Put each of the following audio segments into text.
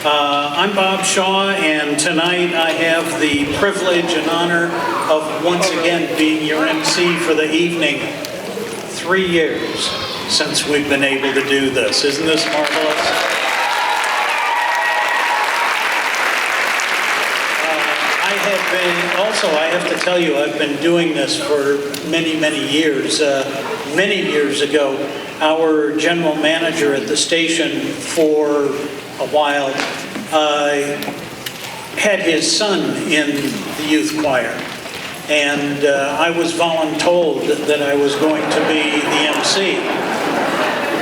I'm Bob Shaw, and tonight I have the privilege and honor of once again being your MC for the evening. 3 years since we've been able to do this. Isn't this marvelous? I have to tell you, I've been doing this for many, many years. Many years ago, our general manager at the station for a while had his son in the youth choir. And I was voluntold that I was going to be the MC.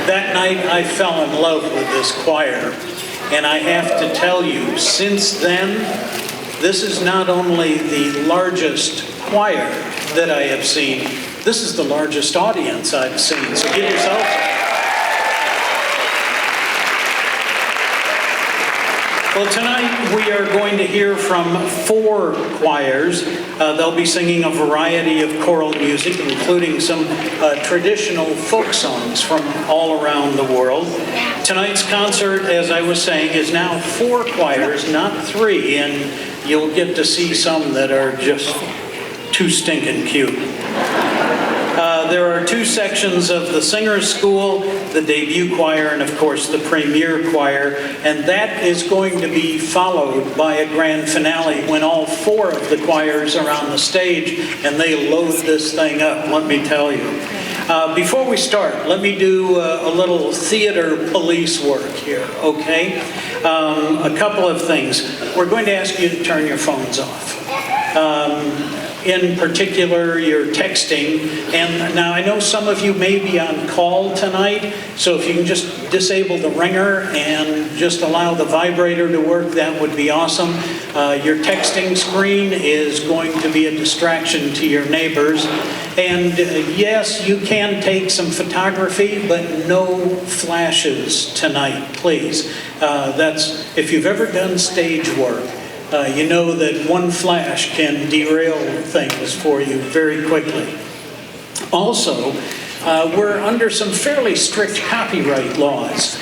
That night, I fell in love with this choir. And I have to tell you, since then, this is not only the largest choir that I have seen, this is the largest audience I've seen. So give yourself. Well, tonight we are going to hear from 4 choirs. They'll be singing a variety of choral music, including some traditional folk songs from all around the world. Tonight's concert, as I was saying, is now 4 choirs, not 3, and you'll get to see some that are just too stinking cute. There are 2 sections of the Singers' School, the debut choir, and of course the premier choir, and that is going to be followed by a grand finale when all 4 of the choirs are on the stage and they load this thing up, let me tell you. Before we start, let me do a little theater police work here, okay? A couple of things. We're going to ask you to turn your phones off. In particular, your texting. And now I know some of you may be on call tonight, so if you can just disable the ringer and just allow the vibrator to work, that would be awesome. Your texting screen is going to be a distraction to your neighbors. And yes, you can take some photography, but no flashes tonight, please. That's, if you've ever done stage work, you know that one flash can derail things for you very quickly. Also, we're under some fairly strict copyright laws.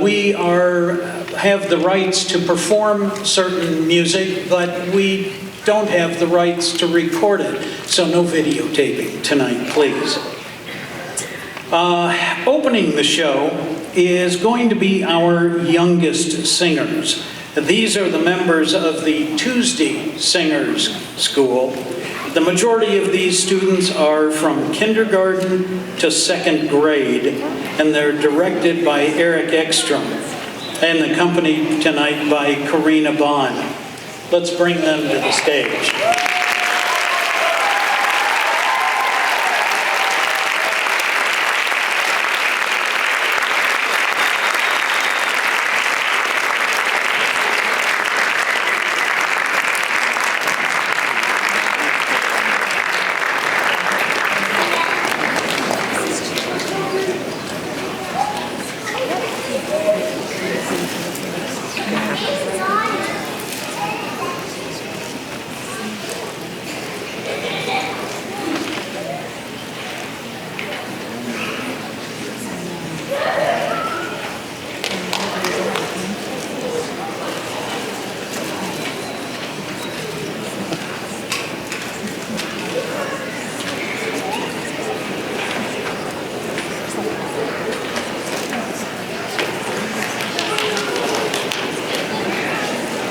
We have the rights to perform certain music, but we don't have the rights to record it. So no videotaping tonight, please. Opening the show is going to be our youngest singers. These are the members of the Tuesday Singers' School. The majority of these students are from kindergarten to 2nd grade, and they're directed by Eric Ekstrom and accompanied tonight by Karina Bond. Let's bring them to the stage.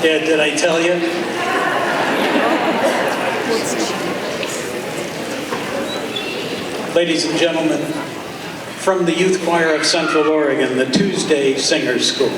Yeah, did I tell you? Ladies and gentlemen, from the Youth Choir of Central Oregon, the Tuesday Singers' School.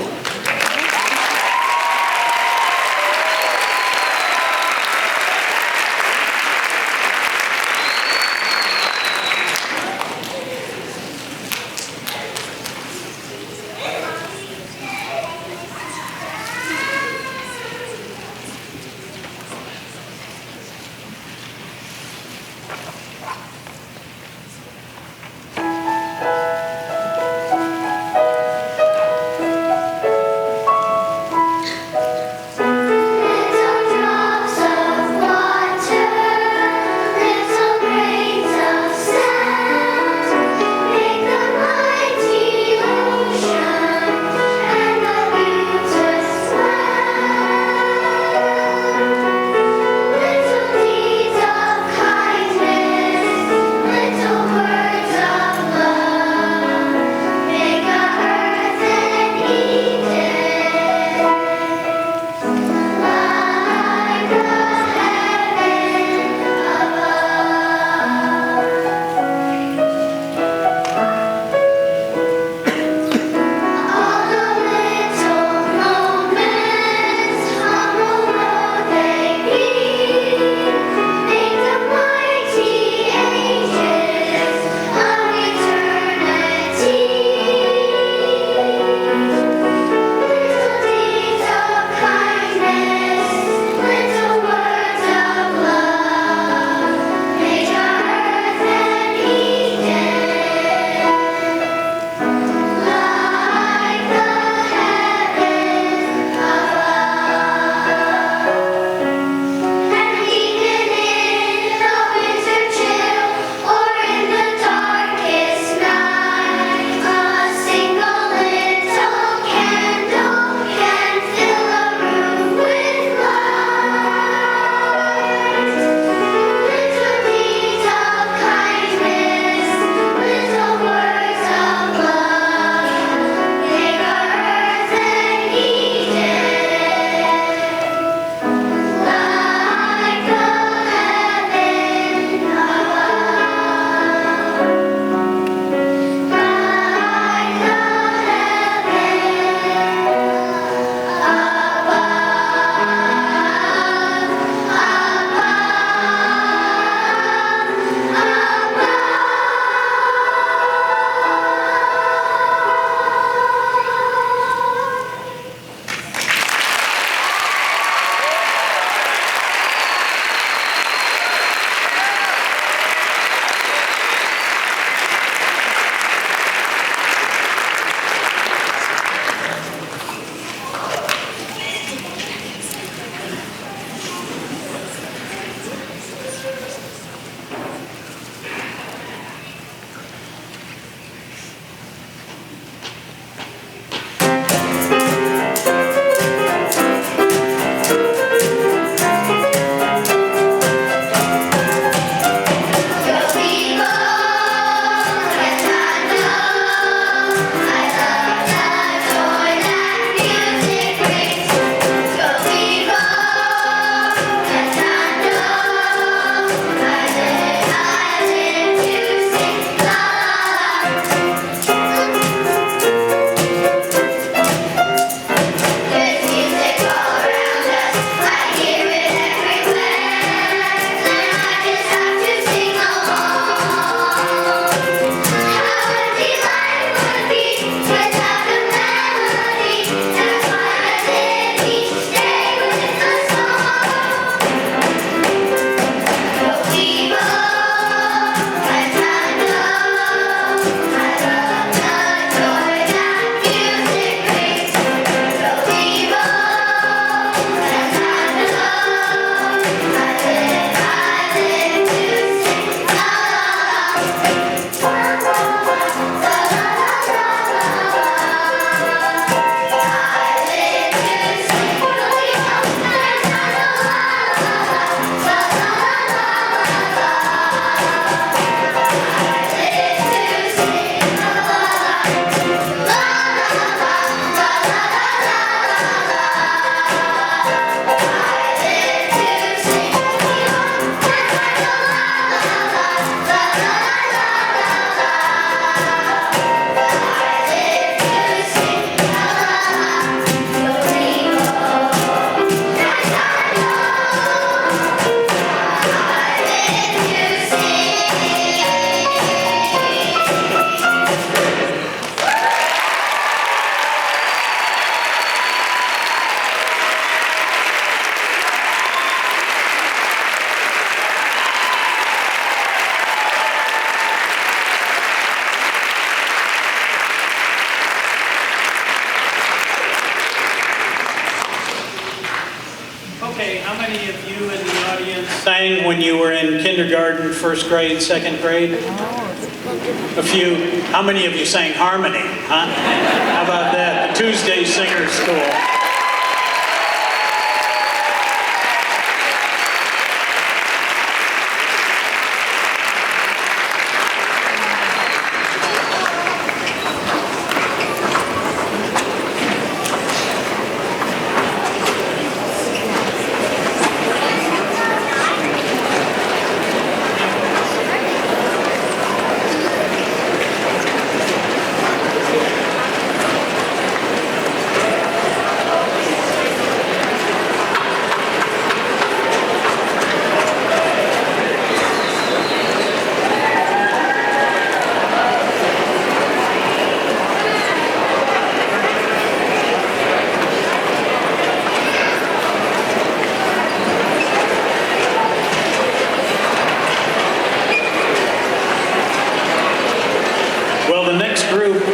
How many of you in the audience sang when you were in kindergarten, first grade, second grade? A few. How many of you sang harmony? Huh? How about that? The Tuesday Singers School.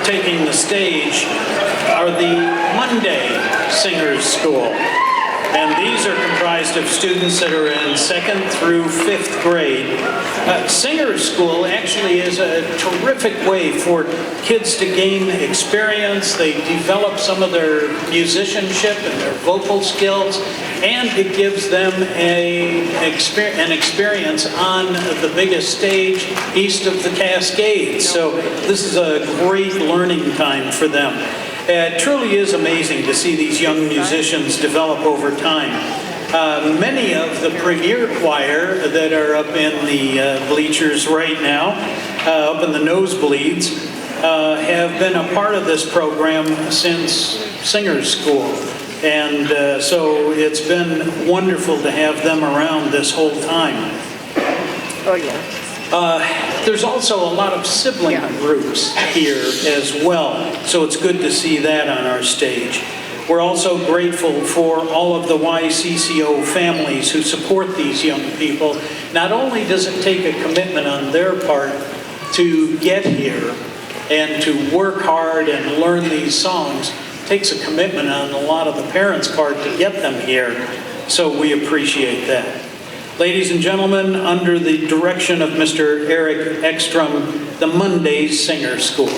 Taking the stage are the Monday Singers School. And these are comprised of students that are in 2nd through 5th grade. Singers School actually is a terrific way for kids to gain experience. They develop some of their musicianship and their vocal skills, and it gives them an experience on the biggest stage east of the Cascades. So this is a great learning time for them. It truly is amazing to see these young musicians develop over time. Many of the premier choir that are up in the bleachers right now, up in the nosebleeds, have been a part of this program since Singers School. And so it's been wonderful to have them around this whole time. Oh, yeah. There's also a lot of sibling groups here as well, so it's good to see that on our stage. We're also grateful for all of the YCCO families who support these young people. Not only does it take a commitment on their part to get here and to work hard and learn these songs, it takes a commitment on a lot of the parents' part to get them here, so we appreciate that. Ladies and gentlemen, under the direction of Mr. Eric Ekstrom, the Monday Singers School.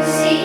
See,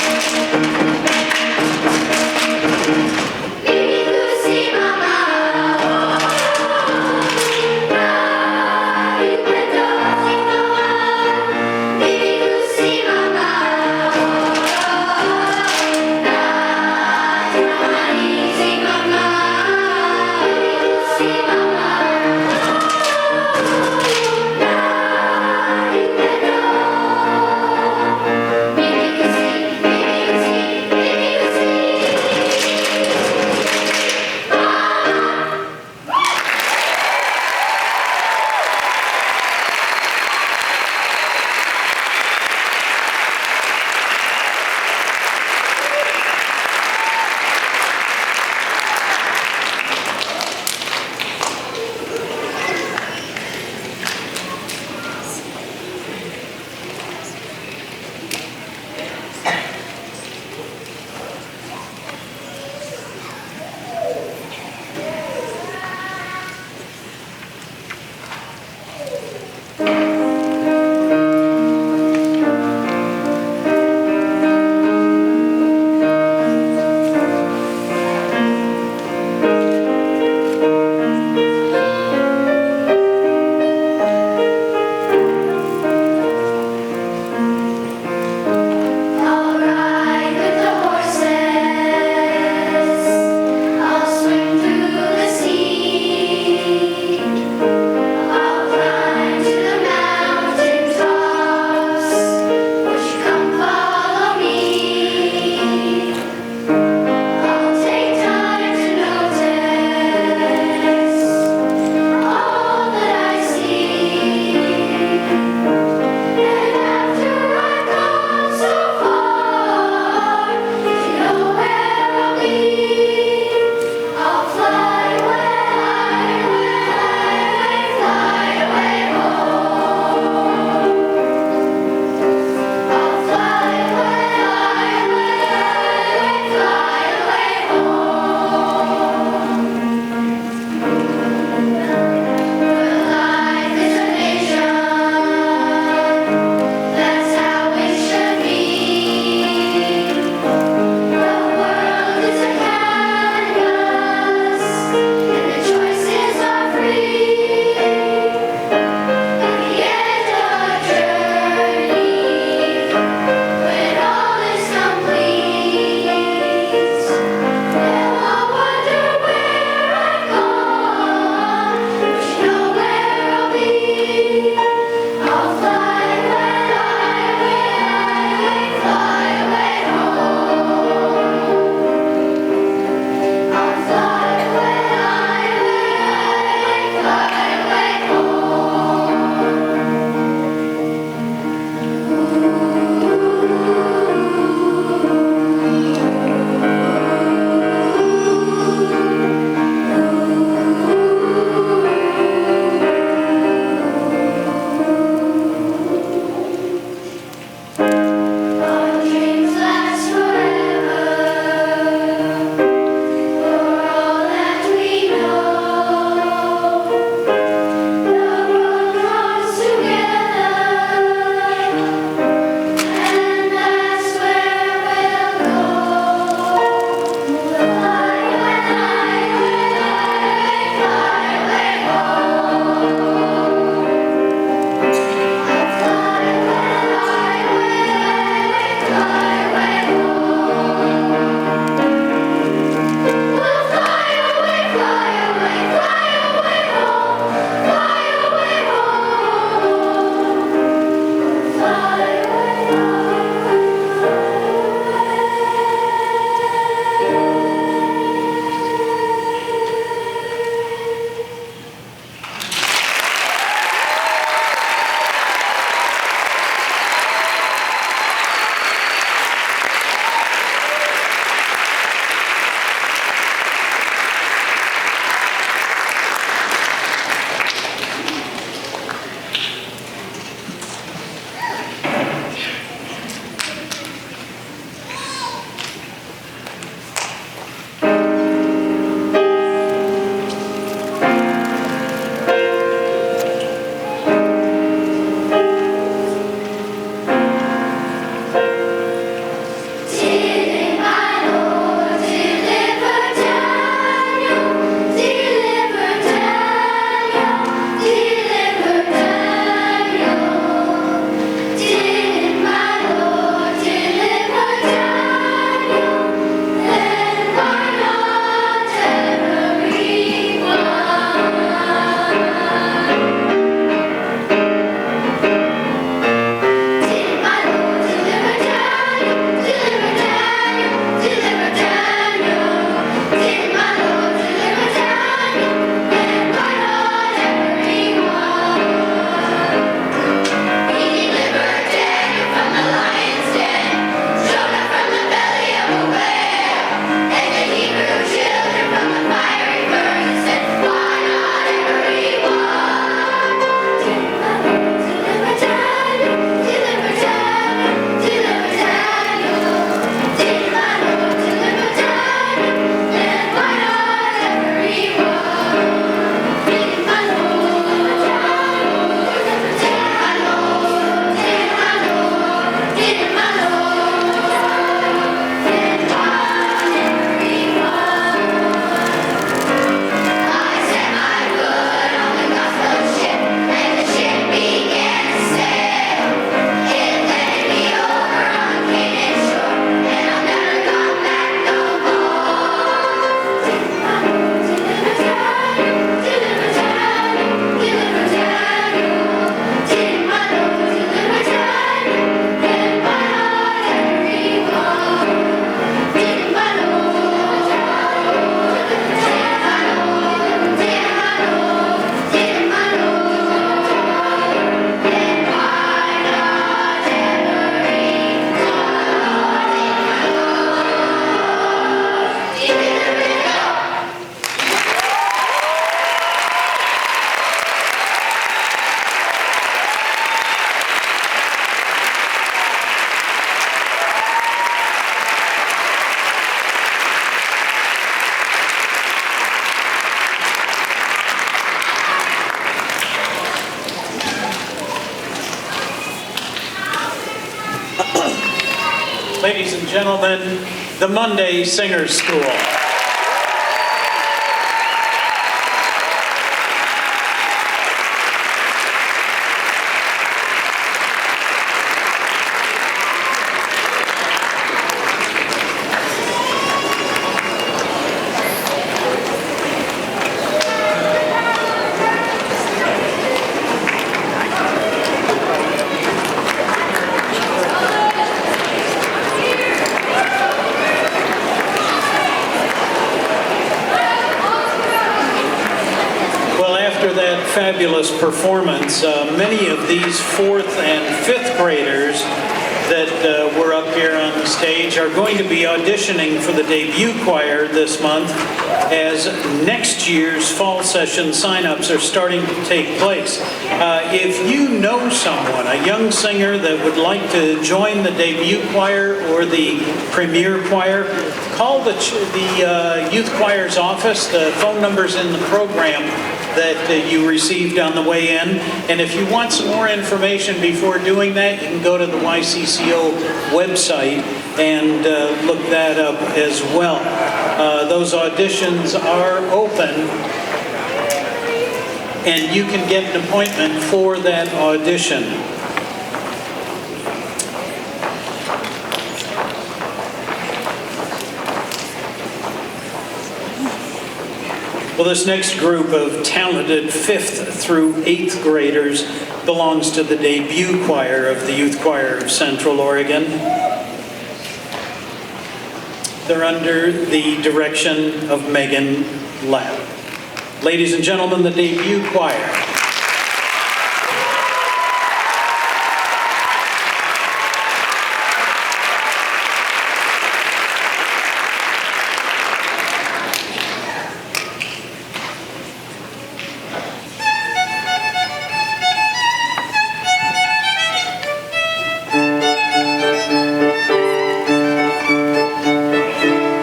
Baby, gentlemen, the Monday Singers School. Fabulous performance. Many of these fourth and fifth graders that were up here on the stage are going to be auditioning for the debut choir this month as next year's fall session sign-ups are starting to take place. If you know someone, a young singer that would like to join the debut choir or the premier choir, call the youth choir's office. The phone number's in the program that you received on the way in. And if you want some more information before doing that, you can go to the YCCO website and look that up as well. Those auditions are open, and you can get an appointment for that audition. Well, this next group of talented 5th through 8th graders belongs to the debut choir of the Youth Choir of Central Oregon. They're under the direction of Megan Lapp. Ladies and gentlemen, the debut choir.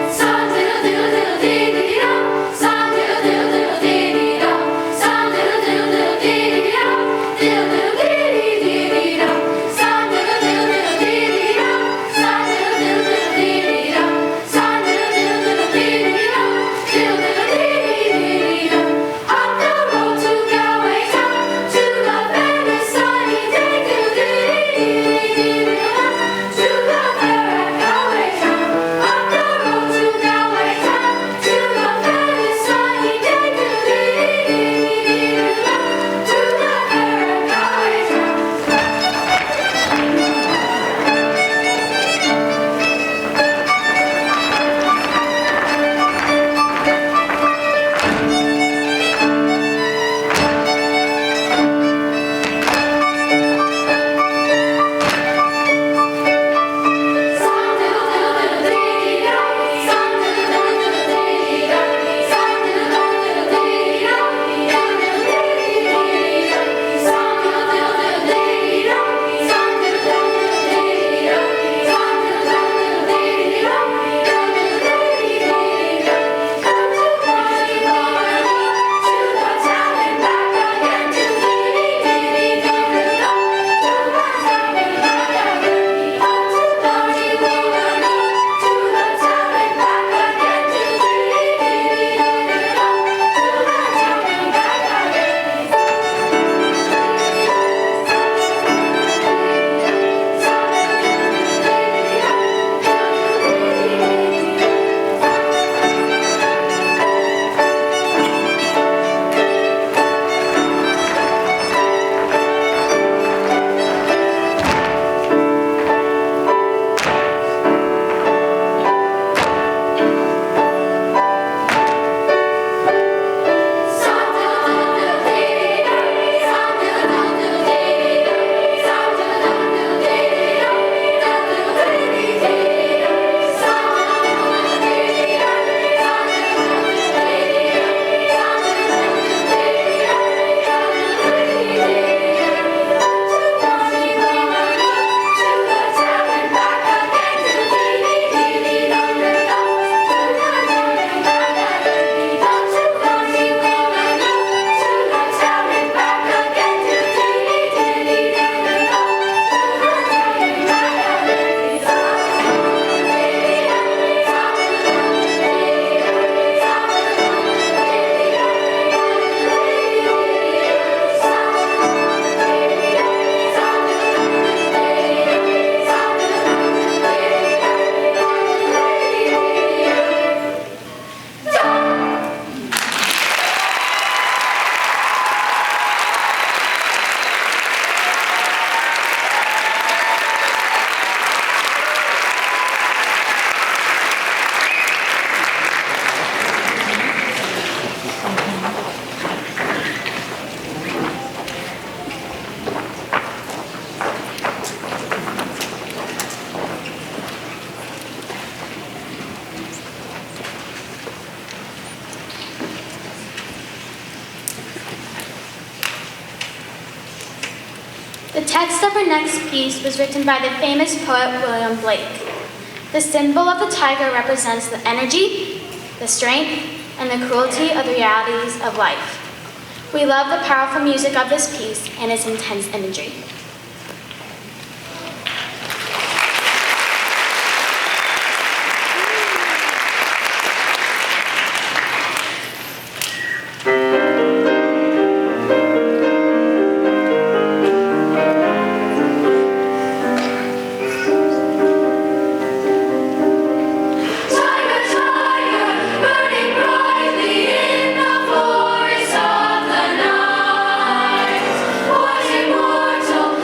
Sa diddle diddle dee dee da, sa diddle diddle diddle dee dee da, sa diddle diddle diddle. text of our next piece was written by the famous poet William Blake. The symbol of the tiger represents the energy, the strength, and the cruelty of the realities of life. We love the powerful music of this piece and its intense imagery. Immortal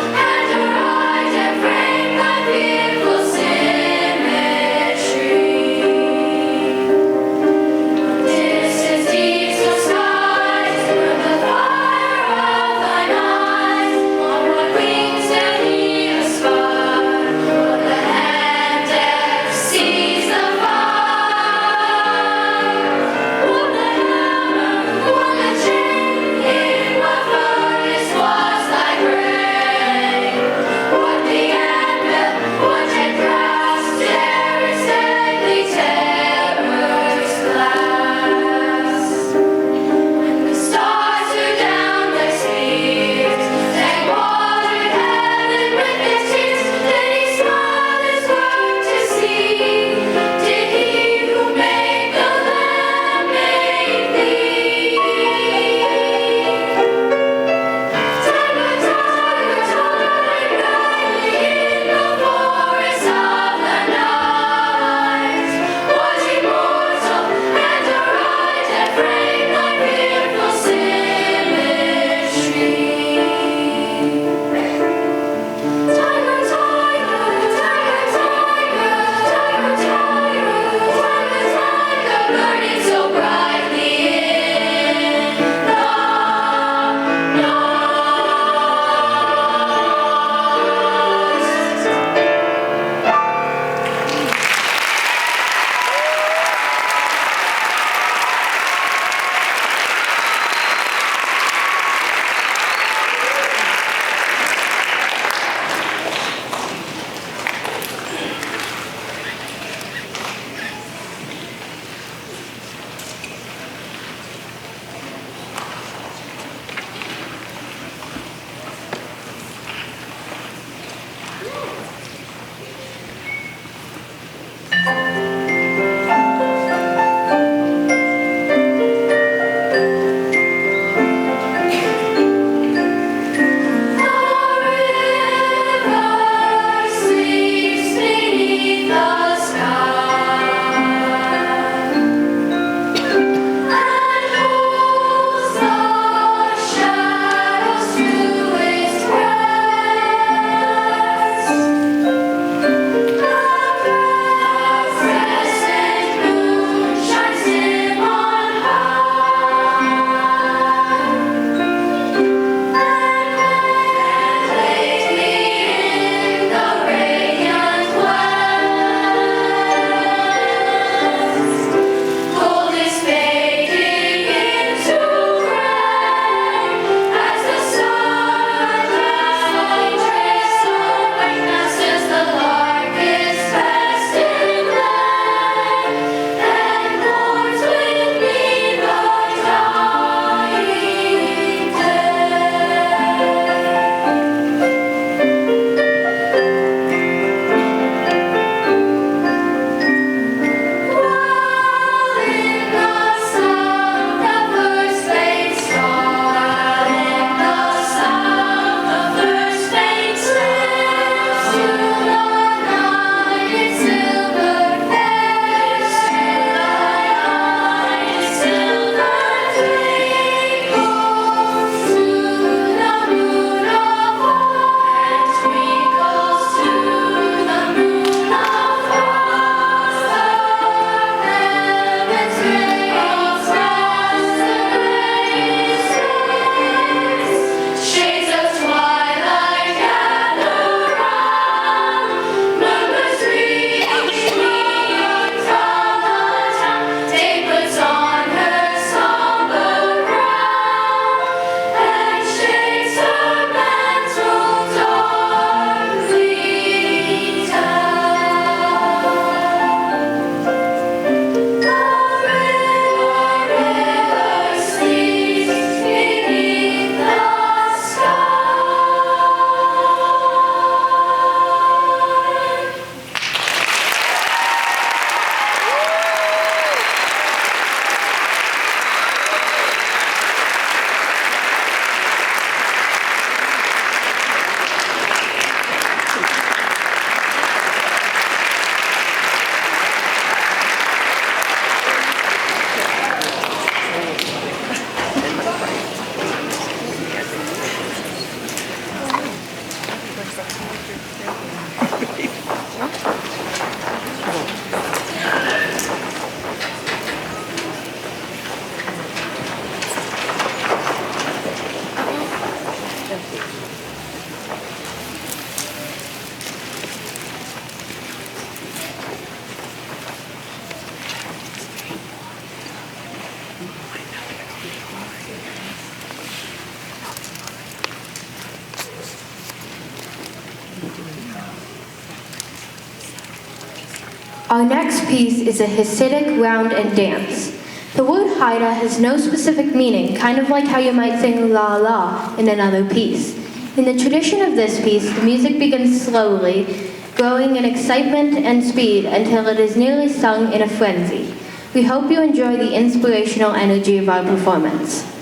Our next piece is a Hasidic round and dance. The word Haida has no specific meaning, kind of like how you might sing la la in another piece. In the tradition of this piece, the music begins slowly, growing in excitement and speed until it is nearly sung in a frenzy. We hope you enjoy the inspirational energy of our performance.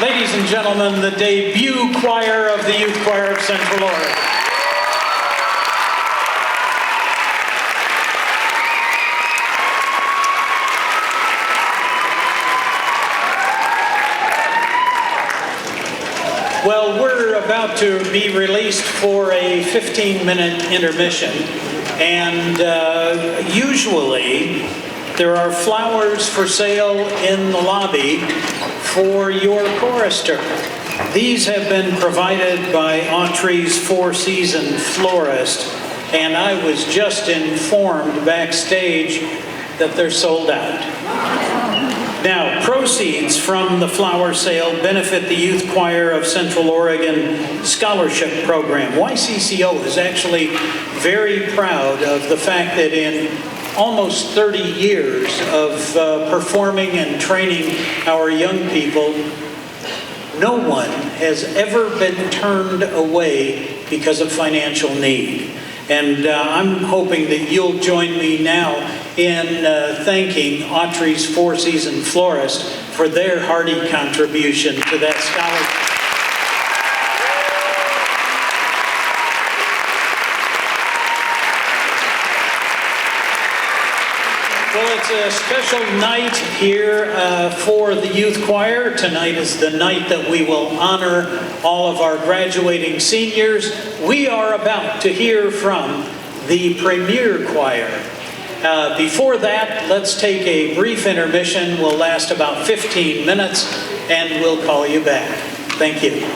Ladies and gentlemen, the debut choir of the Youth Choir of Central Oregon. Well, we're about to be released for a 15-minute intermission, and usually there are flowers for sale in the lobby for your chorister. These have been provided by Autry's four-season florist, and I was just informed backstage that they're sold out. Now, proceeds from the flower sale benefit the Youth Choir of Central Oregon Scholarship Program. YCCO is actually very proud of the fact that in almost 30 years of performing and training our young people, no one has ever been turned away because of financial need. And I'm hoping that you'll join me now in thanking Autry's four-season florist for their hearty contribution to that scholarship. Well, it's a special night here for the Youth Choir. Tonight is the night that we will honor all of our graduating seniors. We are about to hear from the Premier Choir. Before that, let's take a brief intermission. Will last about 15 minutes, and we'll call you back. Thank you.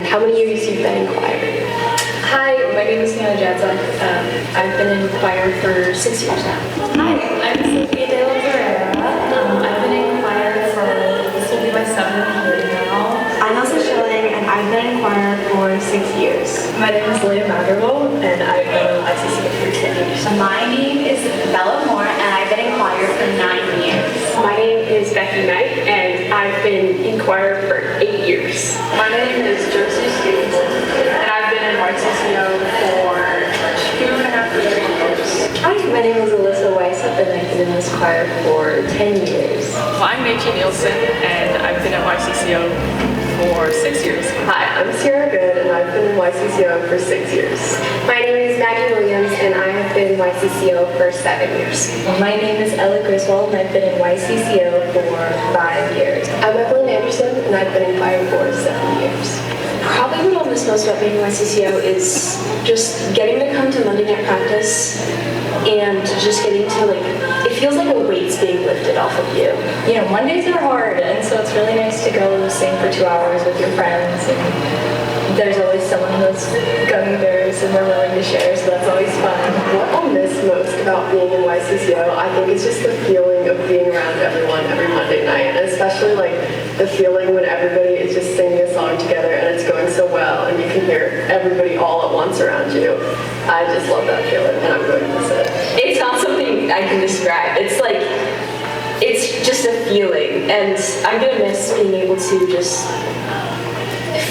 How many years you've been in choir? Hi, my name is Hannah Jadza. I've been in choir for 6 years now. Hi, I'm Sophia De La Ferreira. I've been in choir for, this will be my 7th year now. I'm Elsa Schilling, and I've been in choir for 6 years. My name is Leah Magerville, and I've been in YCCO for 10 years. My name is Bella Moore, and I've been in choir for 9 years. My name is Becky Knight, and I've been in choir for 8 years. My name is Josie Stevenson, and I've been in YCCO for 2.5 years. Hi, my name is Alyssa Weiss. I've been in this choir for 10 years. Well, I'm Meiji Nielsen, and I've been at YCCO for 6 years. Hi, I'm Sierra Good, and I've been in YCCO for 6 years. My name is Maggie Williams, and I have been in YCCO for 7 years. My name is Ella Griswold, and I've been in YCCO for 5 years. I'm Evelyn Anderson, and I've been in choir for 7 years. Probably what I'll miss most about being in YCCO is just getting to come to Monday night practice and just getting to it feels like a weight's being lifted off of you. You know, Mondays are hard, and so it's really nice to go sing for 2 hours with your friends, and there's always someone who's gunning theirs and they're willing to share, so that's always fun. What I'll miss most about being in YCCO, I think, is just the feeling of being around everyone every Monday night, and especially the feeling when everybody is just singing a song together and it's going so well, and you can hear everybody all at once around you. I just love that feeling, and I'm going to miss it. It's not something I can describe. It's just a feeling, and I'm gonna miss being able to just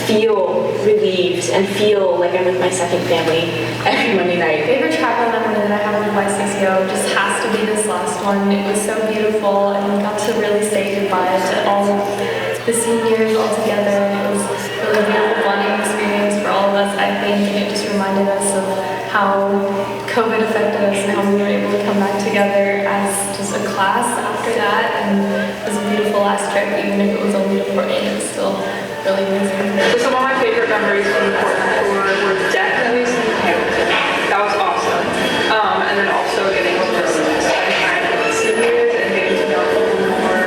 feel relieved and feel like I'm with my second family every Monday night. Favorite travel memory that I have with YCCO just has to be this last one. It was so beautiful, and we got to really say goodbye to all of the seniors all together. It was really a beautiful bonding experience for all of us, I think, and it just reminded us of how COVID affected us and how we were able to come back together as just a class after that. And it was a beautiful last trip, even if it was only to Portland. It was still really amazing. So some of my favorite memories from the Portland tour were definitely seeing Hamilton. That was awesome. And then also getting to just spend time with the seniors and getting to know them more.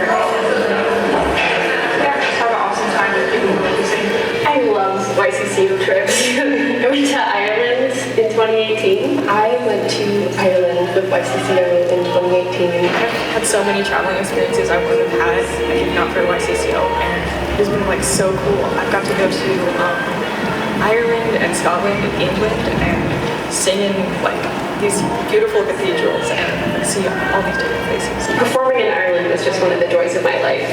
Yeah, just have an awesome time with people who are listening. I love YCCO trips. I went to Ireland in 2018. I went to Ireland with YCCO in 2018. I've had so many traveling experiences I wouldn't have had if not for YCCO, and it's been so cool. I've got to go to Ireland and Scotland and England and sing in these beautiful cathedrals and see all these different places. Performing in Ireland was just one of the joys of my life,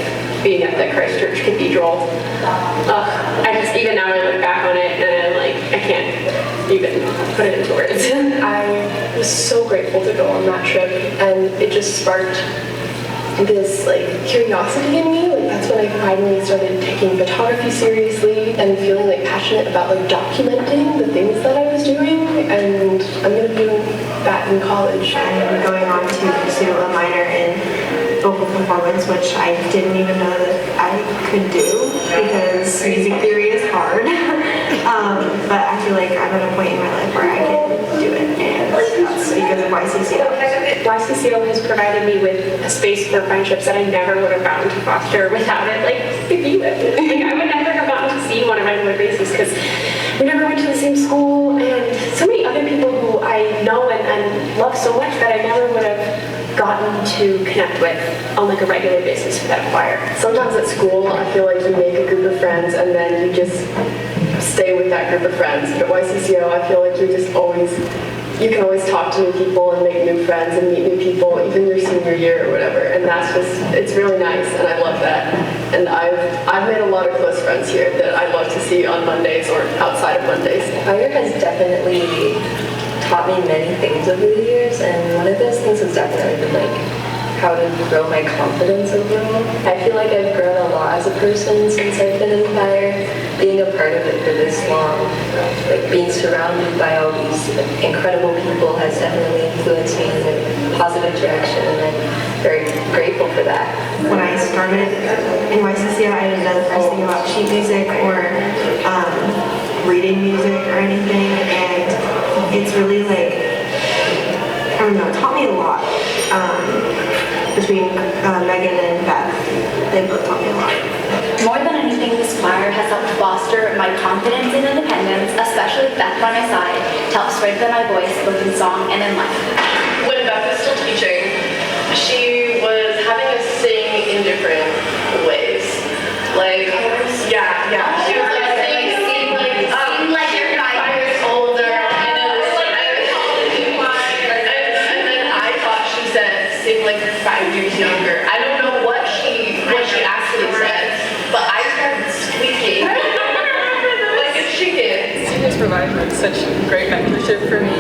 being at the Christchurch Cathedral. Even now I look back on it and I can't even put it into words. I was so grateful to go on that trip, and it just sparked this curiosity in me. That's when I finally started taking photography seriously and feeling passionate about documenting the things that I was doing, and I'm going to be doing that in college. I'm going on to pursue a minor in vocal performance, which I didn't even know that I could do because music theory is hard. But I feel like I'm at a point in my life where I can do it, and that's because of YCCO. YCCO has provided me with a space for friendships that I never would have gotten to foster without it. I would never have gotten to see one on a regular basis because we never went to the same school, and so many other people who I know and love so much that I never would have gotten to connect with on a regular basis for that choir. Sometimes at school, I feel like you make a group of friends and then you just stay with that group of friends. But at YCCO, I feel like you can always talk to new people and make new friends and meet new people, even your senior year or whatever. And it's really nice, and I love that. And I've made a lot of close friends here that I love to see on Mondays or outside of Mondays. Choir has definitely taught me many things over the years, and one of those things has definitely been how to grow my confidence overall. I feel like I've grown a lot as a person since I've been in choir. Being a part of it for this long, being surrounded by all these incredible people has definitely influenced me in a positive direction, and I'm very grateful for that. When I started in YCCO, I didn't know the first thing about sheet music or reading music or anything, and it's really I don't know, it taught me a lot. Between Megan and Beth, they both taught me a lot. More than anything, this choir has helped foster my confidence and independence, especially with Beth by my side, to help strengthen my voice both in song and in life. When Beth was still teaching, she was having us sing in different ways. She was sing like you're 5 years older. And then I thought she said sing like you're 5 years younger. I don't know what she actually said, but I started squeaking like a chicken. Students provided such great mentorship for me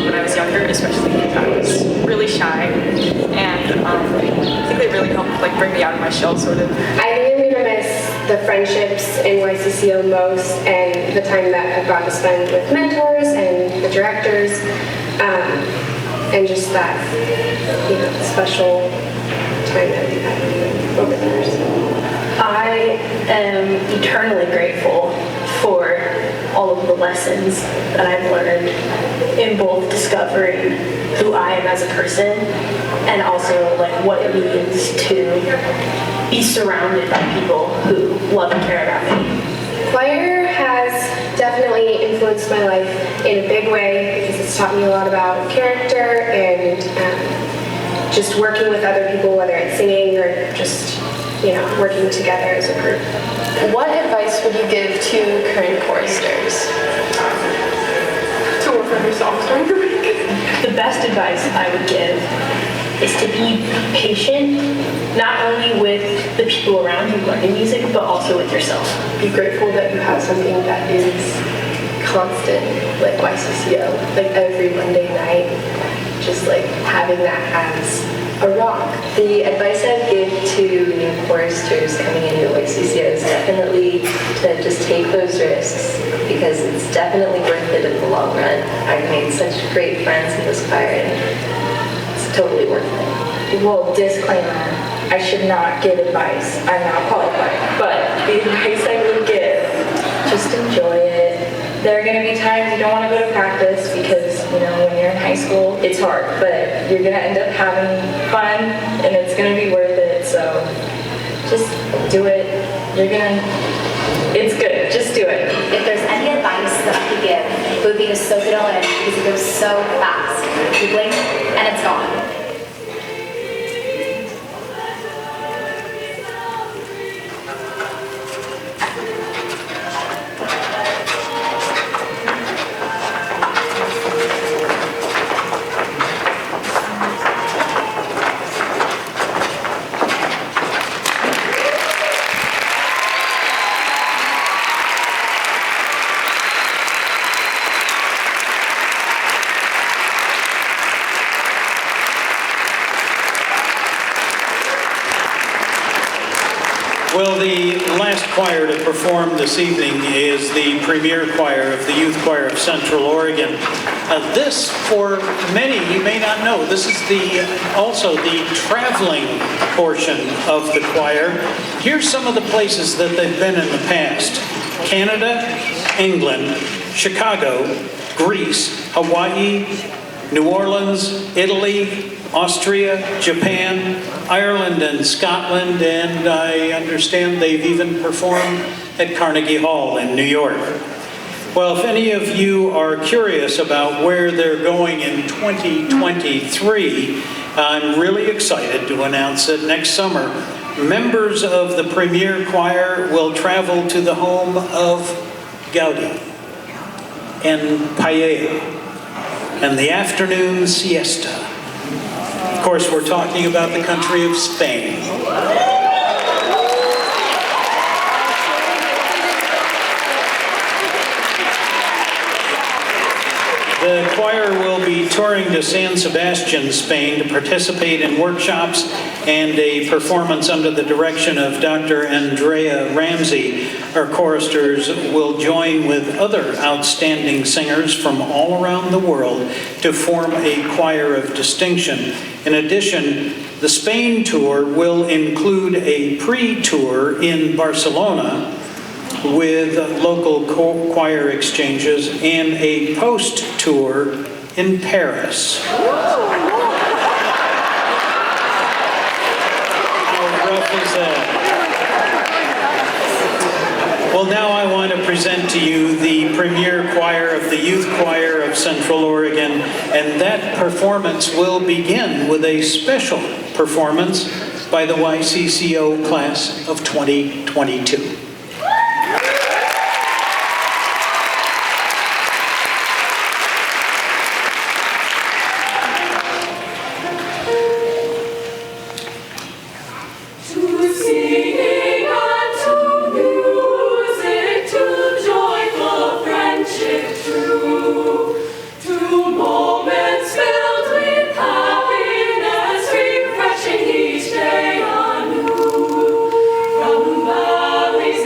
when I was younger, especially because I was really shy, and I think they really helped bring me out of my shell, sort of. I think I'm gonna miss the friendships in YCCO most, and the time that I've got to spend with mentors and the directors, and just that special time that we've had over the years. I am eternally grateful for all of the lessons that I've learned in both discovering who I am as a person and also what it means to be surrounded by people who love and care about me. Choir has definitely influenced my life in a big way because it's taught me a lot about character and just working with other people, whether it's singing or just working together as a group. What advice would you give to current choristers? To work on your songs during the week. The best advice I would give is to be patient, not only with the people around you learning music, but also with yourself. Be grateful that you have something that is constant, like YCCO, every Monday night, just having that as a rock. The advice I'd give to new choristers coming into YCCO is definitely to just take those risks, because it's definitely worth it in the long run. I've made such great friends in this choir, and it's totally worth it. Well, disclaimer, I should not give advice. I'm not qualified. But the advice I would give, just enjoy it. There are going to be times you don't want to go to practice because, when you're in high school, it's hard. But you're going to end up having fun, and it's going to be worth it. So just do it. It's good. Just do it. If there's any advice that I could give, it would be to soak it all in because it goes so fast. You blink and it's gone. Well, the last choir to perform this evening is the premier choir of the Youth Choir of Central Oregon. This, for many, you may not know, this is also the traveling portion of the choir. Here's some of the places that they've been in the past: Canada, England, Chicago, Greece, Hawaii, New Orleans, Italy, Austria, Japan, Ireland, and Scotland, and I understand they've even performed at Carnegie Hall in New York. Well, if any of you are curious about where they're going in 2023, I'm really excited to announce that next summer, members of the premier choir will travel to the home of Gaudi and Paella and the afternoon siesta. Of course, we're talking about the country of Spain. The choir will be touring to San Sebastian, Spain to participate in workshops and a performance under the direction of Dr. Andrea Ramsey. Our choristers will join with other outstanding singers from all around the world to form a choir of distinction. In addition, the Spain tour will include a pre-tour in Barcelona with local choir exchanges and a post-tour in Paris. How rough is that? Well, now I want to present to you the premier choir of the Youth Choir of Central Oregon, and that performance will begin with a special performance by the YCCO class of 2022. From valleys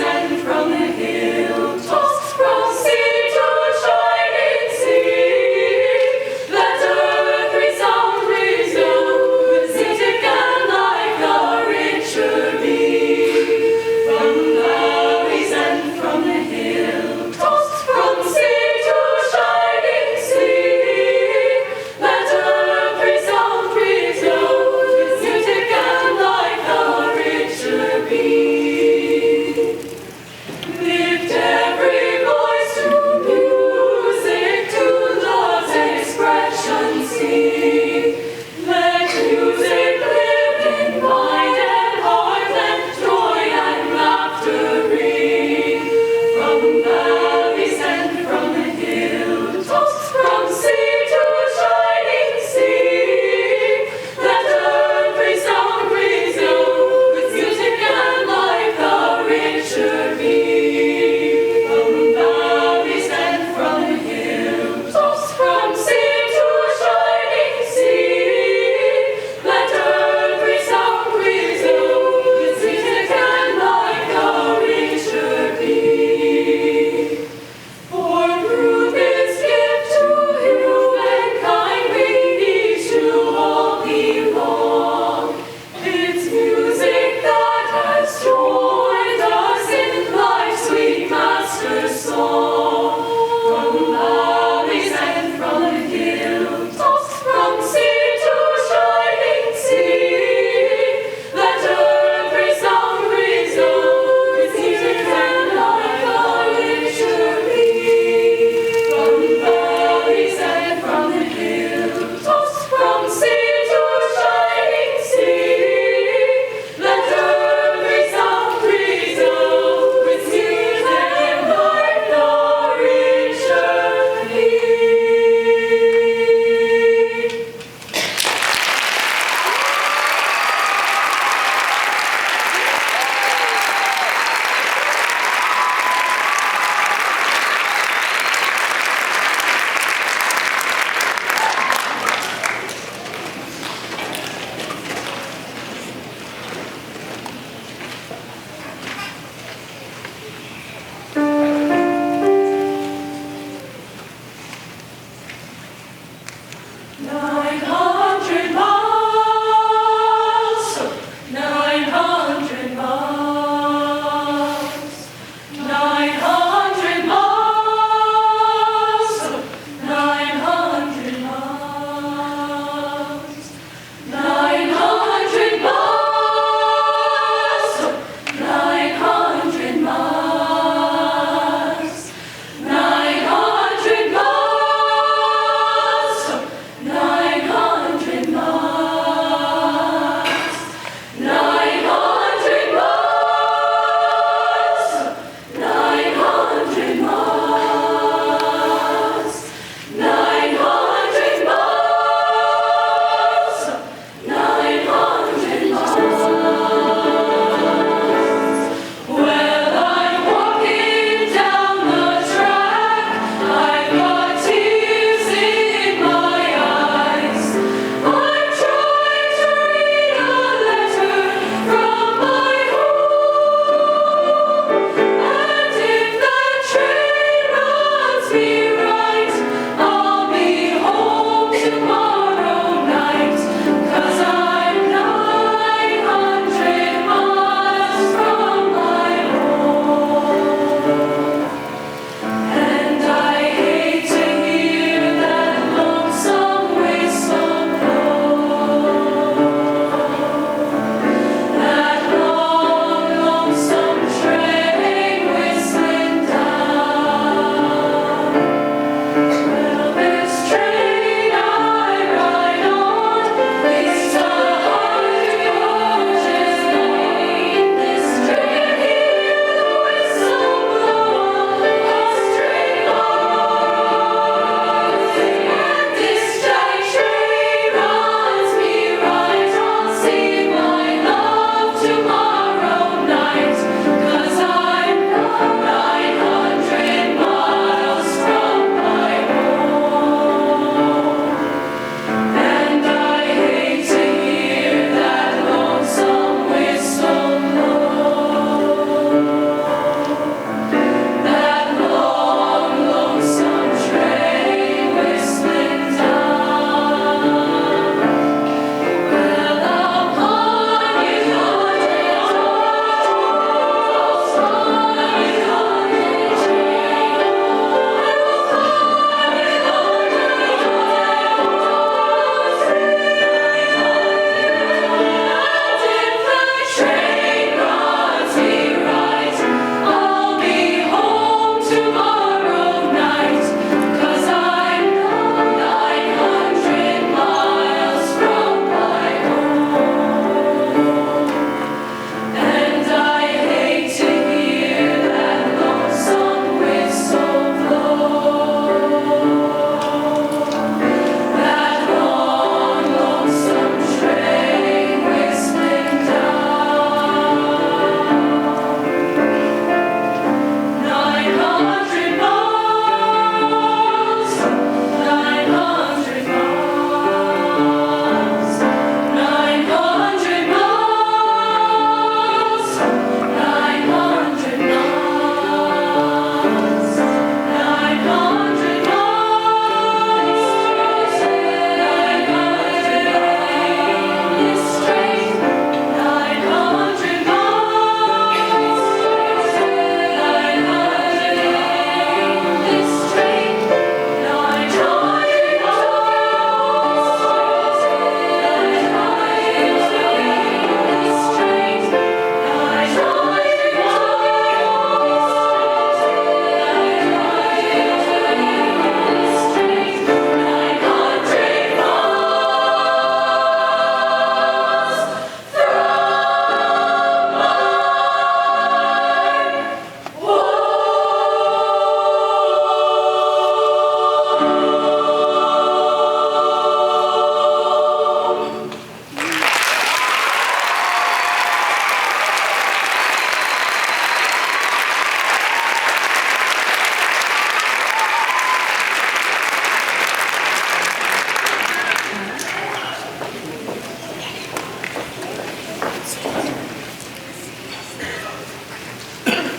900 miles, 900 miles, 900 miles, 900 miles, 900 miles, 900 miles, 900 miles, 900 miles, 900 miles, 900 miles, 900 miles, 900 miles. Well, I'm walking down the track, I've got tears in my eyes. I'm trying to read a letter from my home, and if that train runs me right, I'll be home tomorrow night, 'cause I'm 900 miles from my home. And I hate to hear that lonesome whistle blow, that long, lonesome train whistling down. Well, this train I ride on leads to Hartford's lane. This train hear the whistle blow straight on. And this train runs me right. I'll see my love tomorrow night, 'cause I'm 900 miles from my home. And I hate to hear that lonesome whistle blow, that long, lonesome train whistling down. Well, upon you train runs me right, I'll be home tomorrow night, 'cause I'm 900 miles from my home. And I hate to hear that lonesome whistle blow, that long, lonesome train whistling down. 900 miles, 900 miles, 900 miles, 900 miles, 900 miles, 900 this train, 900 miles, 900 this train, 900 miles, 900 this train, 900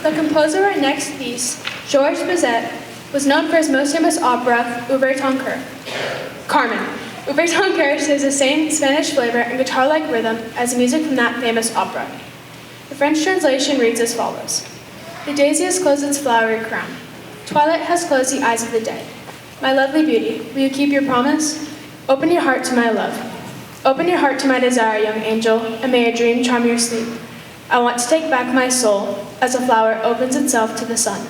The composer of our next piece, Georges Bizet, was known for his most famous opera, Ouverture Carmen. Reggaeton carries the same Spanish flavor and guitar-like rhythm as the music from that famous opera. The French translation reads as follows. The daisy has closed its flowery crown. Twilight has closed the eyes of the dead. My lovely beauty, will you keep your promise? Open your heart to my love. Open your heart to my desire, young angel, and may a dream charm your sleep. I want to take back my soul as a flower opens itself to the sun.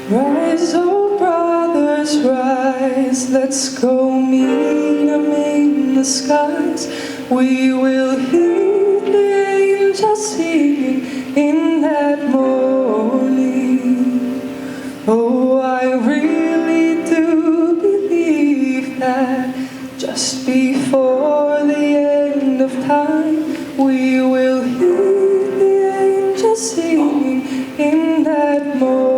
Rise, oh brothers, rise, let's go meet Him in the skies. We will hear the angels singing in that morning. Oh, I really do believe that just before the end of time, we will hear the angels singing in that morning.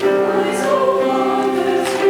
Rise, oh brothers,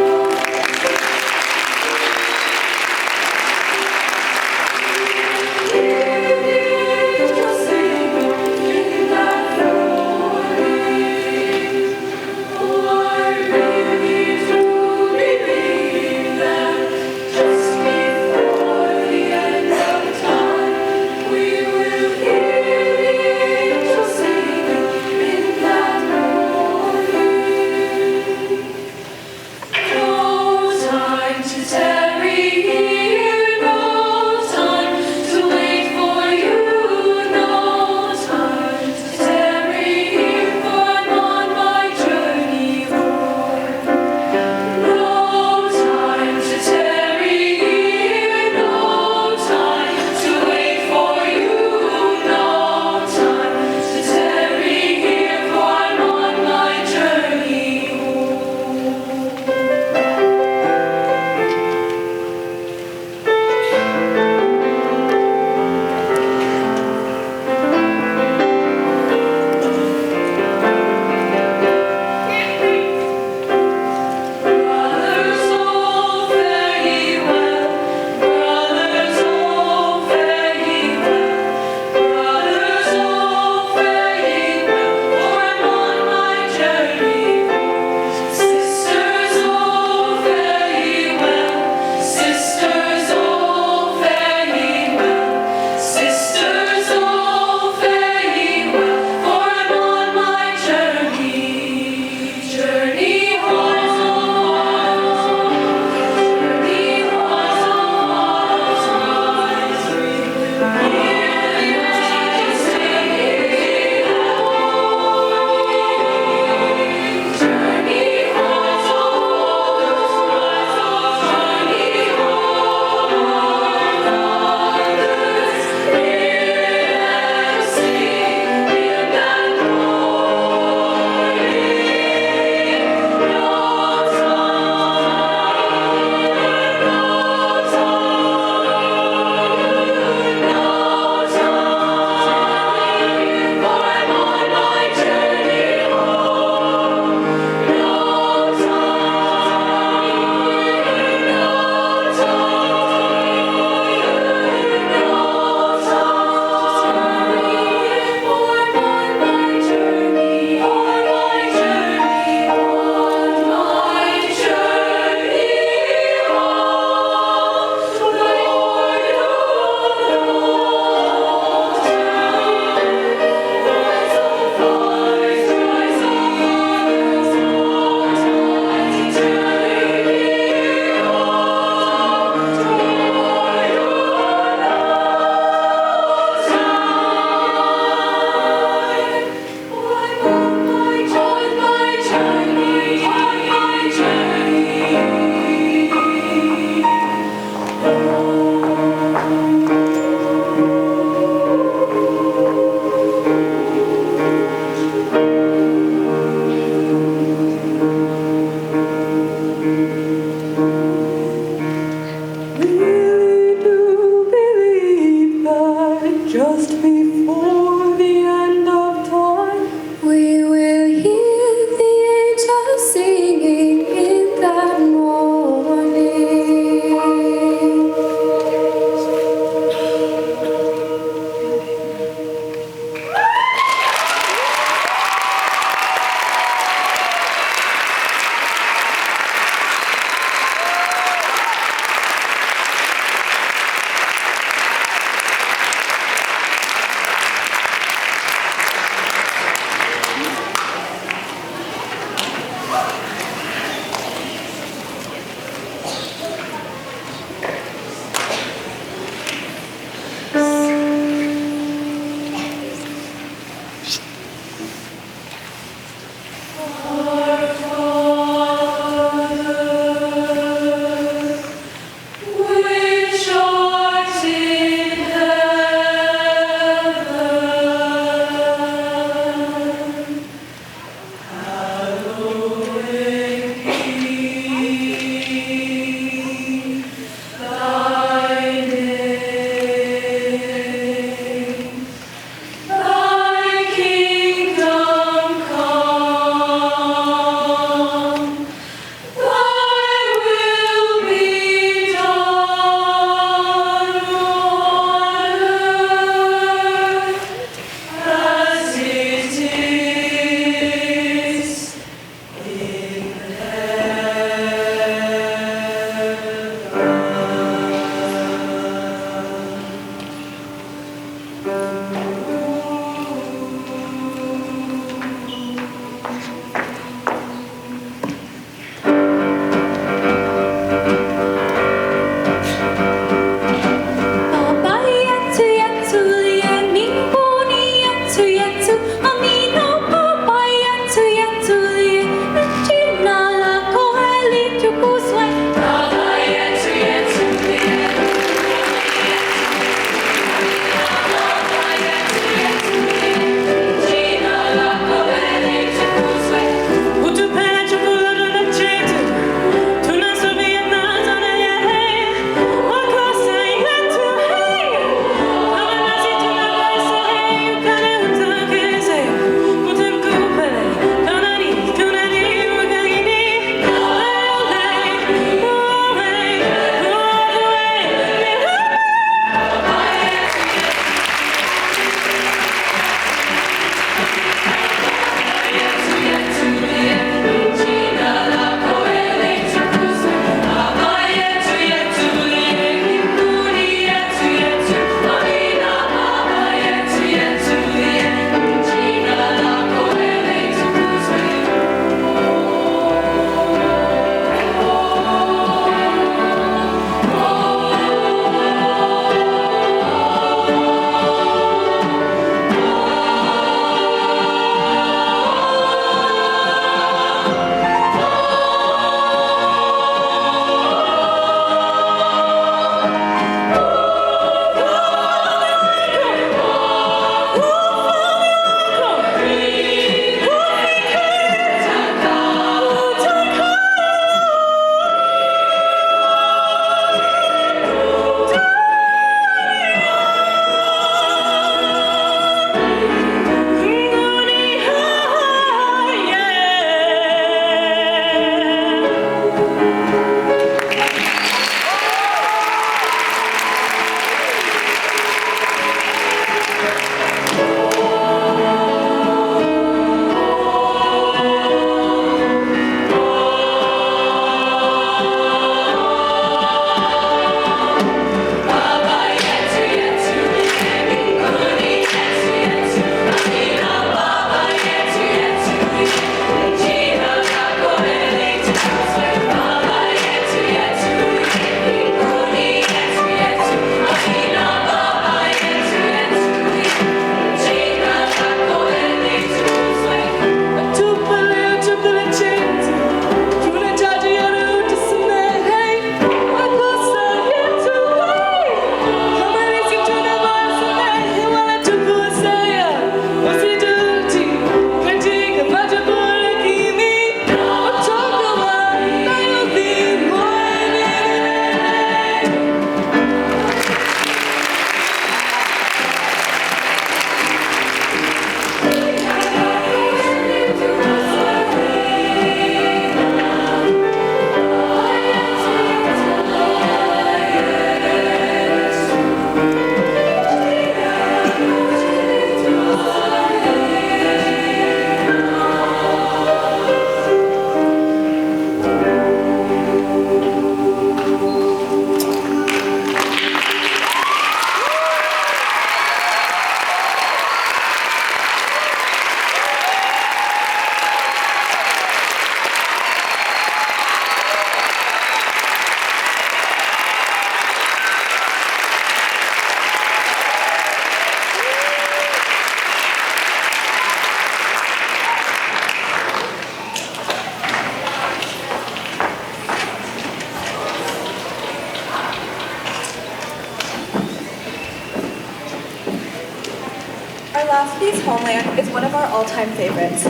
Our last piece, Homeland, is one of our all-time favorites.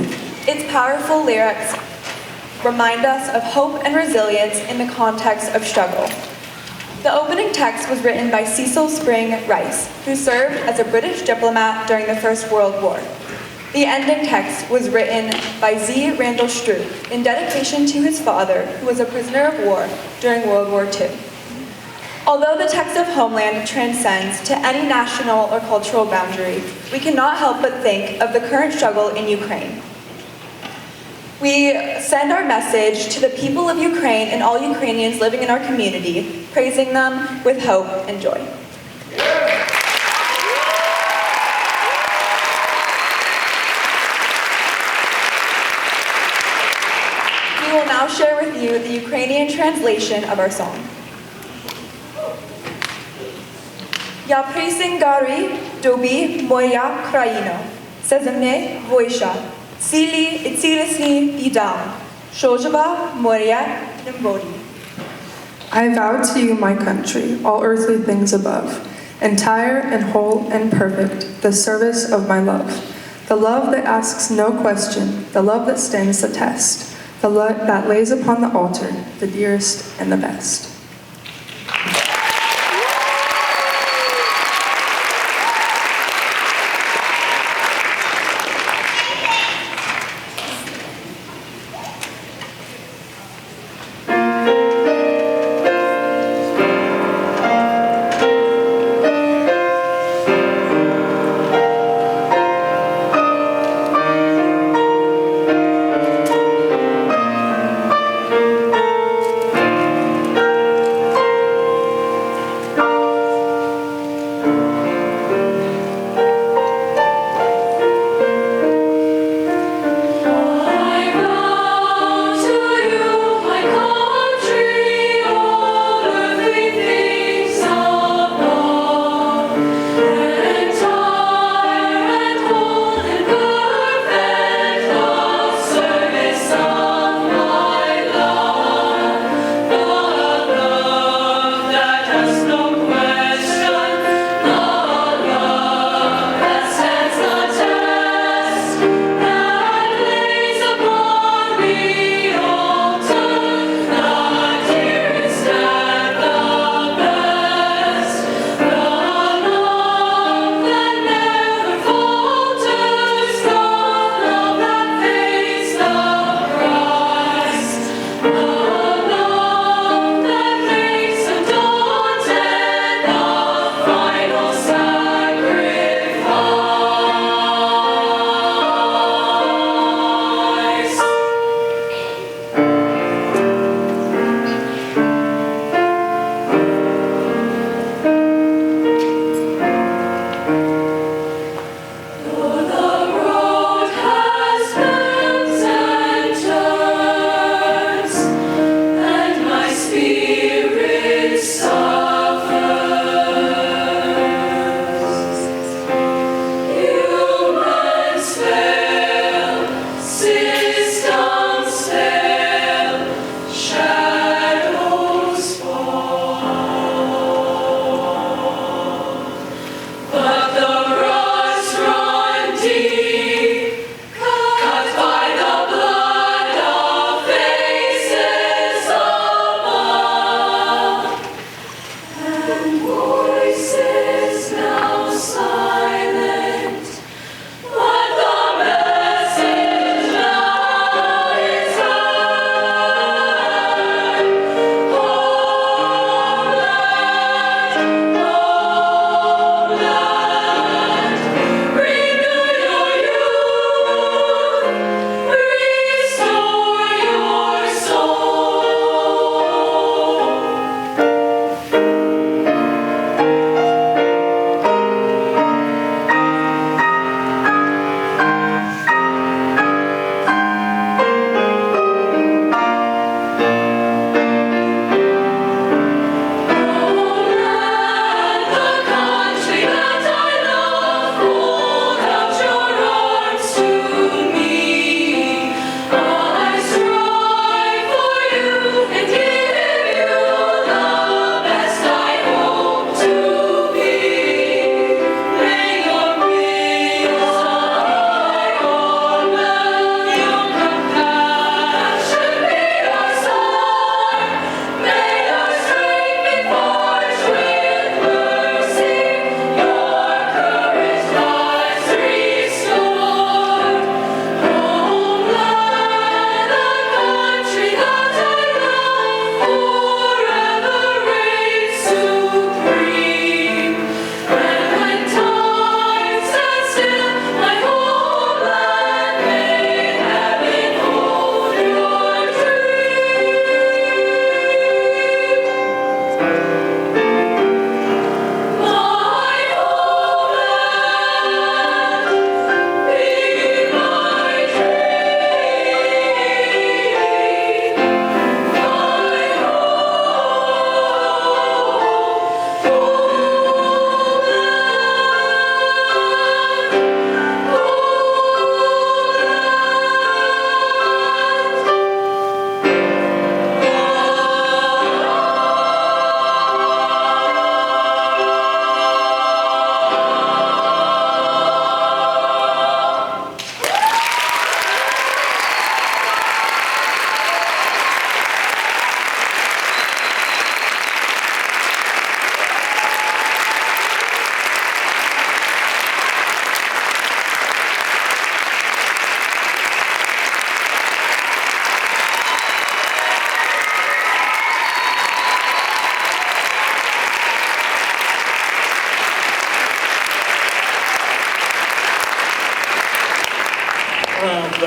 Its powerful lyrics remind us of hope and resilience in the context of struggle. The opening text was written by Cecil Spring Rice, who served as a British diplomat during the First World War. The ending text was written by Z. Randall Stroop in dedication to his father, who was a prisoner of war during World War II. Although the text of Homeland transcends to any national or cultural boundary, we cannot help but think of the current struggle in Ukraine. We send our message to the people of Ukraine and all Ukrainians living in our community, praising them with hope and joy. We will now share with you the Ukrainian translation of our song. Я присягаю тобі, моя країно, це земне войша, цілі і цілісні віддам, що живе море на воді. I vow to you, my country, all earthly things above, entire and whole and perfect, the service of my love. The love that asks no question, the love that stands the test, the love that lays upon the altar, the dearest and the best.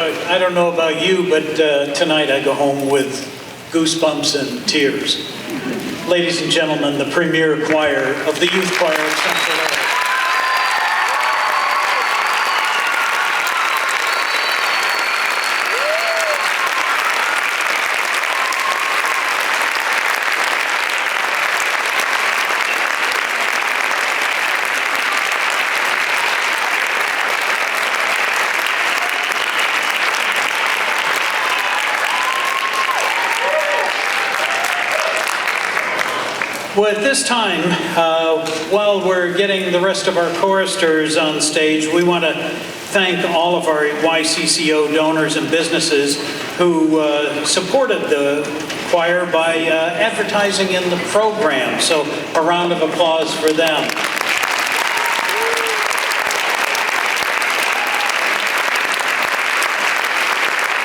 I don't know about you, but tonight I go home with goosebumps and tears. Ladies and gentlemen, the premier choir of the Youth Choir of Central Area. Well, at this time, while we're getting the rest of our choristers on stage, we want to thank all of our YCCO donors and businesses who supported the choir by advertising in the program. So a round of applause for them.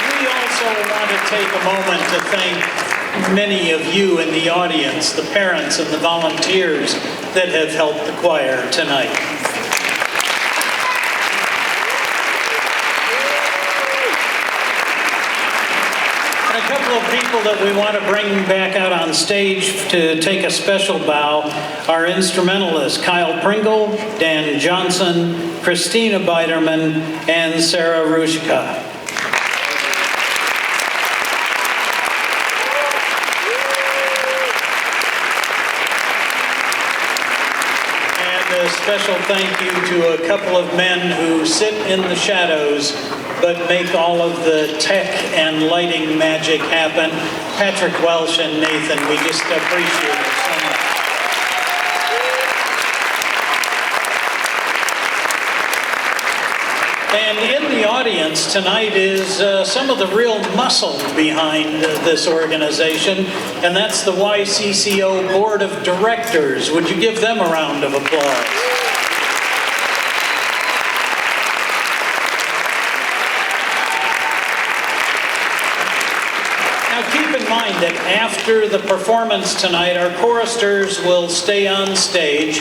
We also want to take a moment to thank many of you in the audience, the parents and the volunteers that have helped the choir tonight. And a couple of people that we want to bring back out on stage to take a special bow are instrumentalists Kyle Pringle, Dan Johnson, Christina Biderman, and Sarah Rushka. A special thank you to a couple of men who sit in the shadows but make all of the tech and lighting magic happen. Patrick Welsh and Nathan, we just appreciate it so much. And in the audience tonight is some of the real muscle behind this organization, and that's the YCCO Board of Directors. Would you give them a round of applause? Now keep in mind that after the performance tonight, our choristers will stay on stage,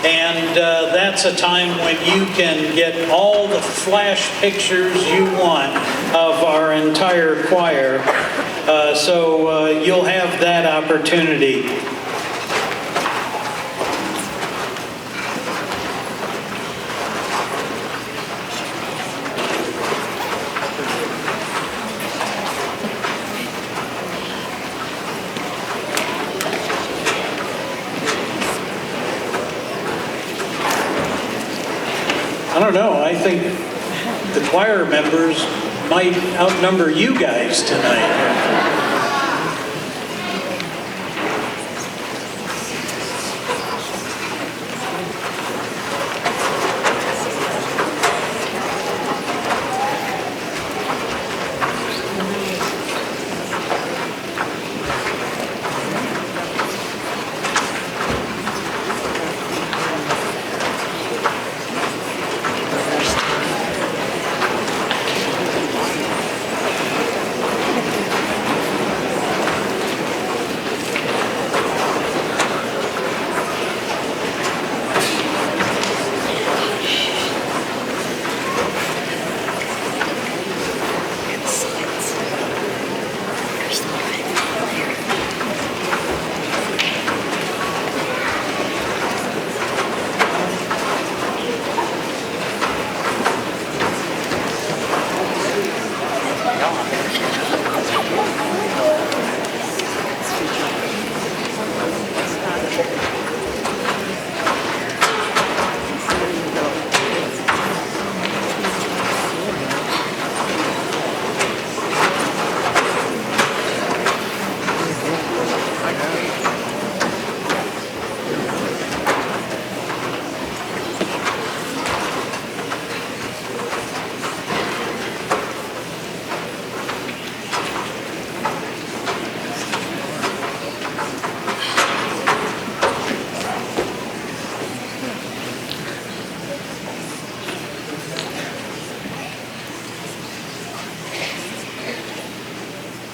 and that's a time when you can get all the flash pictures you want of our entire choir. So you'll have that opportunity. I don't know, I think the choir members might outnumber you guys tonight.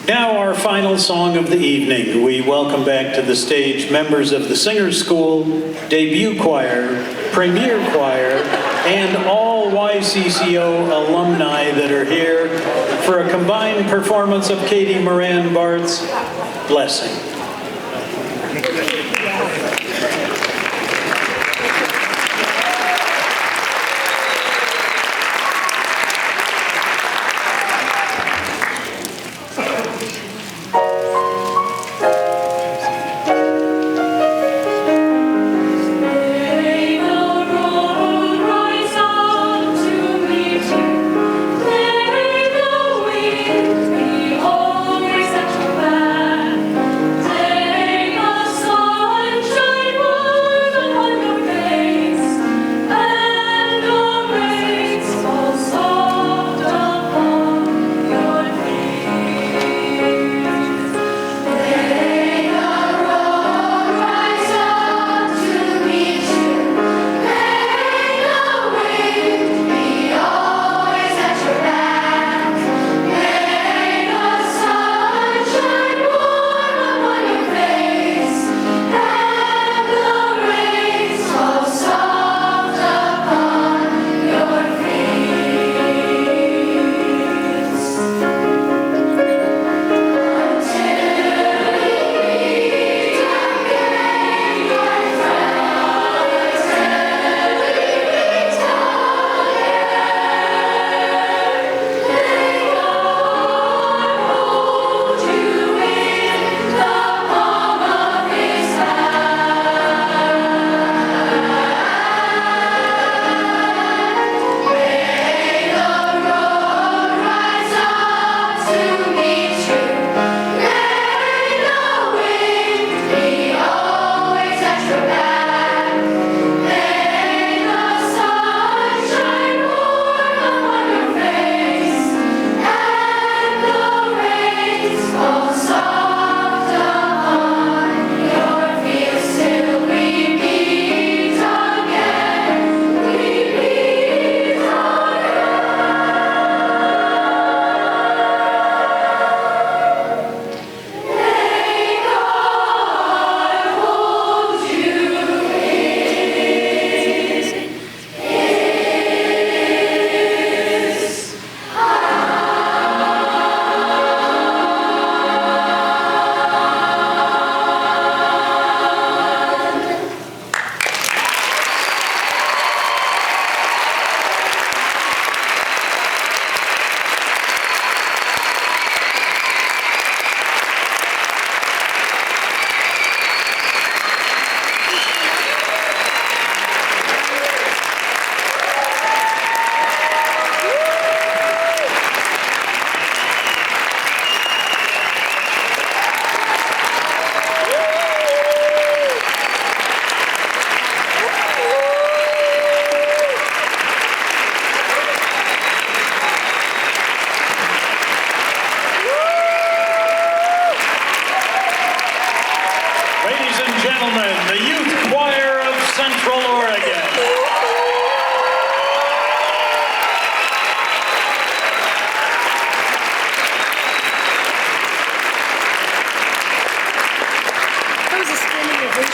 Now our final song of the evening. We welcome back to the stage members of the Singers School, Debut Choir, Premier Choir, and all YCCO alumni that are here for a combined performance of Katie Moran Barth's Blessing.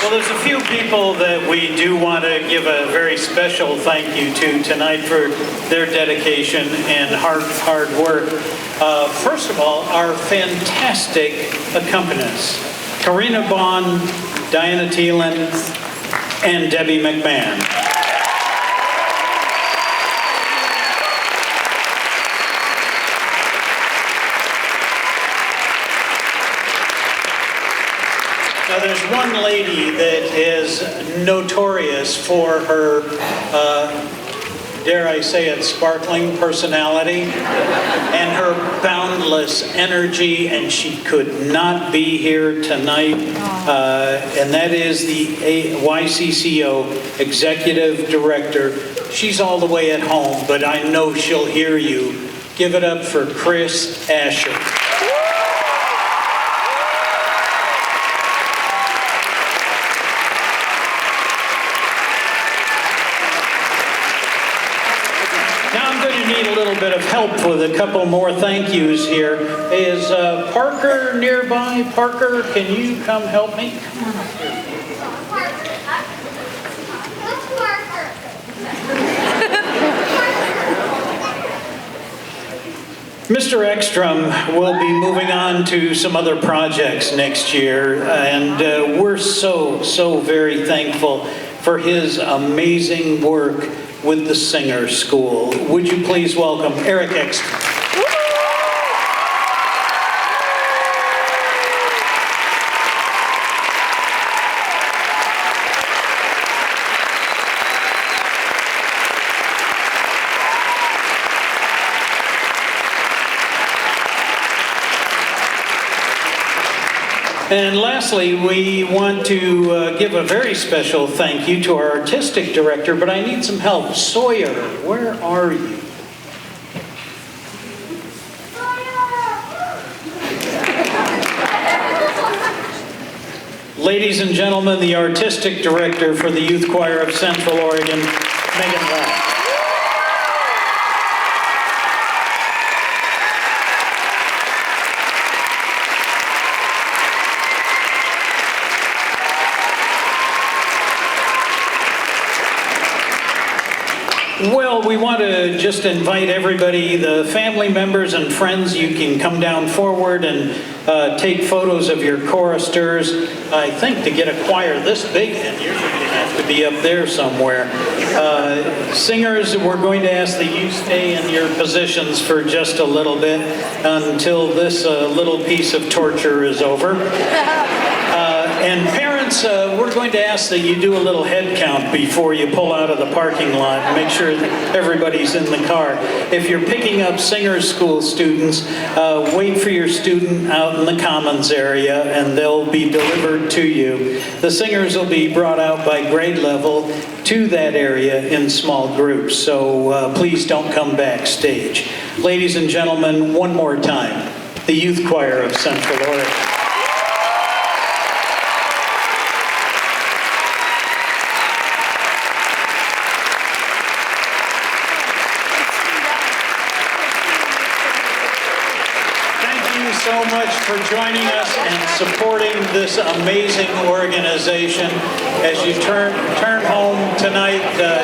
Well, there's a few people that we do want to give a very special thank you to tonight for their dedication and hard work. First of all, our fantastic accompanists, Karina Bond, Diana Thielen, and Debbie McMahon. Now, there's one lady that is notorious for her, dare I say it, sparkling personality and her boundless energy, and she could not be here tonight. And that is the YCCO Executive Director. She's all the way at home, but I know she'll hear you. Give it up for Chris Asher. Bit of help with a couple more thank yous here. Is Parker nearby? Parker, can you come help me? Mr. Ekstrom will be moving on to some other projects next year, and we're so very thankful for his amazing work with the Singer School. Would you please welcome Eric Ekstrom. And lastly, we want to give a very special thank you to our artistic director, but I need some help. Sawyer, where are you? Ladies and gentlemen, the artistic director for the Youth Choir of Central Oregon, Megan Lapp. Well, we want to just invite everybody, the family members and friends, you can come down forward and take photos of your choristers. I think to get a choir this big, and you're going to have to be up there somewhere. Singers, we're going to ask that you stay in your positions for just a little bit until this little piece of torture is over. And parents, we're going to ask that you do a little head count before you pull out of the parking lot and make sure that everybody's in the car. If you're picking up Singer School students, wait for your student out in the Commons area and they'll be delivered to you. The singers will be brought out by grade level to that area in small groups, so please don't come backstage. Ladies and gentlemen, one more time, the Youth Choir of Central Oregon. So much for joining us and supporting this amazing organization. As you turn home tonight,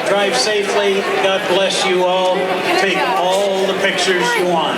drive safely. God bless you all. Take all the pictures you want.